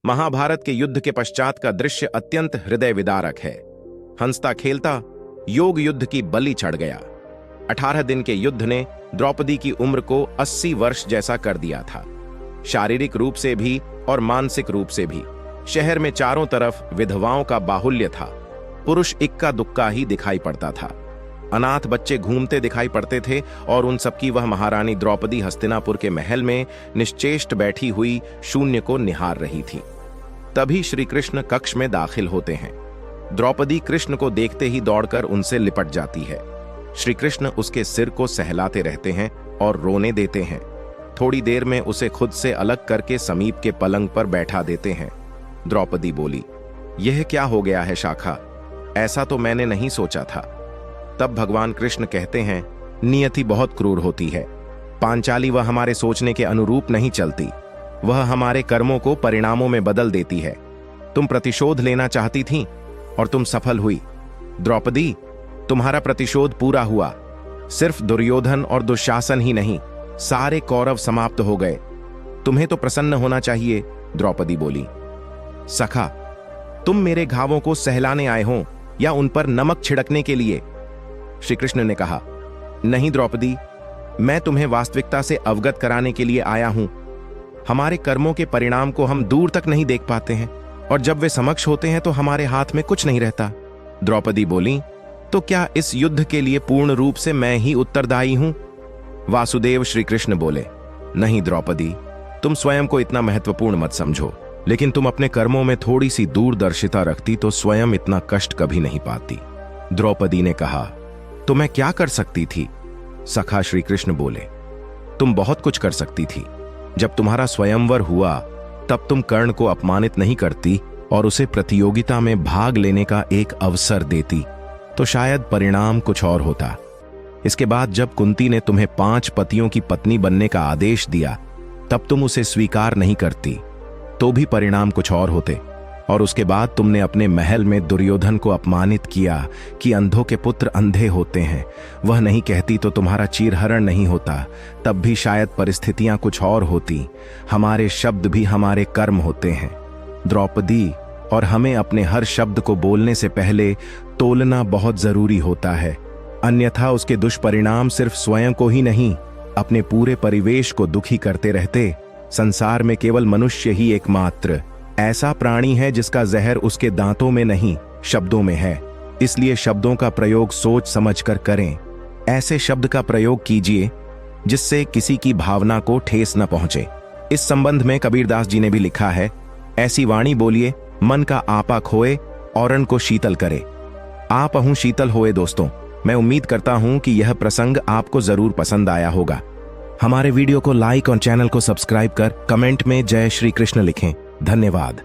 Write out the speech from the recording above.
महाभारत के युद्ध के पश्चात का दृश्य अत्यंत हृदय विदारक है। हंसता खेलता योग युद्ध की बलि चढ़ गया। 18 दिन के युद्ध ने द्रौपदी की उम्र को 80 वर्ष जैसा कर दिया था, शारीरिक रूप से भी और मानसिक रूप से भी। शहर में चारों तरफ विधवाओं का बाहुल्य था। पुरुष इक्का दुक्का ही दिखाई पड़ता था। अनाथ बच्चे घूमते दिखाई पड़ते थे और उन सबकी वह महारानी द्रौपदी हस्तिनापुर के महल में निश्चेष्ट बैठी हुई शून्य को निहार रही थी। तभी श्री कृष्ण कक्ष में दाखिल होते हैं। द्रौपदी कृष्ण को देखते ही दौड़कर उनसे लिपट जाती है। श्री कृष्ण उसके सिर को सहलाते रहते हैं और रोने देते हैं। थोड़ी देर में उसे खुद से अलग करके समीप के पलंग पर बैठा देते हैं। द्रौपदी बोली, यह क्या हो गया है शाखा? ऐसा तो मैंने नहीं सोचा था। तब भगवान कृष्ण कहते हैं, नियति बहुत क्रूर होती है। पांचाली वह हमारे सोचने के अनुरूप नहीं चलती। वह हमारे कर्मों को परिणामों में बदल देती है। तुम प्रतिशोध लेना चाहती थीं और तुम सफल हुई। द्रौपदी, तुम्हारा प्रतिशोध पूरा हुआ। सिर्फ दुर्योधन और दुशासन ही नहीं, सारे कौरव समाप्त हो गए। तुम्हें तो प्रसन्न होना चाहिए। द्रौपदी बोली, सखा, तुम मेरे घावों को सहलाने आए हो या उन पर नमक छिड़कने के लिए? श्री कृष्ण ने कहा, नहीं द्रौपदी, मैं तुम्हें वास्तविकता से अवगत कराने के लिए आया हूं। हमारे कर्मों के परिणाम को हम दूर तक नहीं देख पाते हैं और जब वे समक्ष होते हैं तो हमारे हाथ में कुछ नहीं रहता। द्रौपदी बोली, तो क्या इस युद्ध के लिए पूर्ण रूप से मैं ही उत्तरदायी हूं? वासुदेव श्री कृष्ण बोले, नहीं द्रौपदी, तुम स्वयं को इतना महत्वपूर्ण मत समझो, लेकिन तुम अपने कर्मों में थोड़ी सी दूरदर्शिता रखती तो स्वयं इतना कष्ट कभी नहीं पाती। द्रौपदी ने कहा, तो मैं क्या कर सकती थी? सखा श्री कृष्ण बोले, तुम बहुत कुछ कर सकती थी। जब तुम्हारा स्वयंवर हुआ तब तुम कर्ण को अपमानित नहीं करती और उसे प्रतियोगिता में भाग लेने का एक अवसर देती, तो शायद परिणाम कुछ और होता। इसके बाद जब कुंती ने तुम्हें 5 पतियों की पत्नी बनने का आदेश दिया तब तुम उसे स्वीकार नहीं करती, तो भी परिणाम कुछ और होते। और उसके बाद तुमने अपने महल में दुर्योधन को अपमानित किया कि अंधों के पुत्र अंधे होते हैं। वह नहीं कहती तो तुम्हारा चीरहरण नहीं होता, तब भी शायद परिस्थितियां कुछ और होती। हमारे शब्द भी हमारे कर्म होते हैं द्रौपदी, और हमें अपने हर शब्द को बोलने से पहले तोलना बहुत जरूरी होता है, अन्यथा उसके दुष्परिणाम सिर्फ स्वयं को ही नहीं, अपने पूरे परिवेश को दुखी करते रहते। संसार में केवल मनुष्य ही एकमात्र ऐसा प्राणी है जिसका जहर उसके दांतों में नहीं, शब्दों में है। इसलिए शब्दों का प्रयोग सोच समझकर करें। ऐसे शब्द का प्रयोग कीजिए जिससे किसी की भावना को ठेस न पहुंचे। इस संबंध में कबीरदास जी ने भी लिखा है, ऐसी वाणी बोलिए मन का आपा खोए औरन को शीतल करे। आप अहूं शीतल होए। दोस्तों, मैं उम्मीद करता हूं कि यह प्रसंग आपको जरूर पसंद आया होगा। हमारे वीडियो को लाइक और चैनल को सब्सक्राइब कर कमेंट में जय श्री कृष्ण लिखें। धन्यवाद।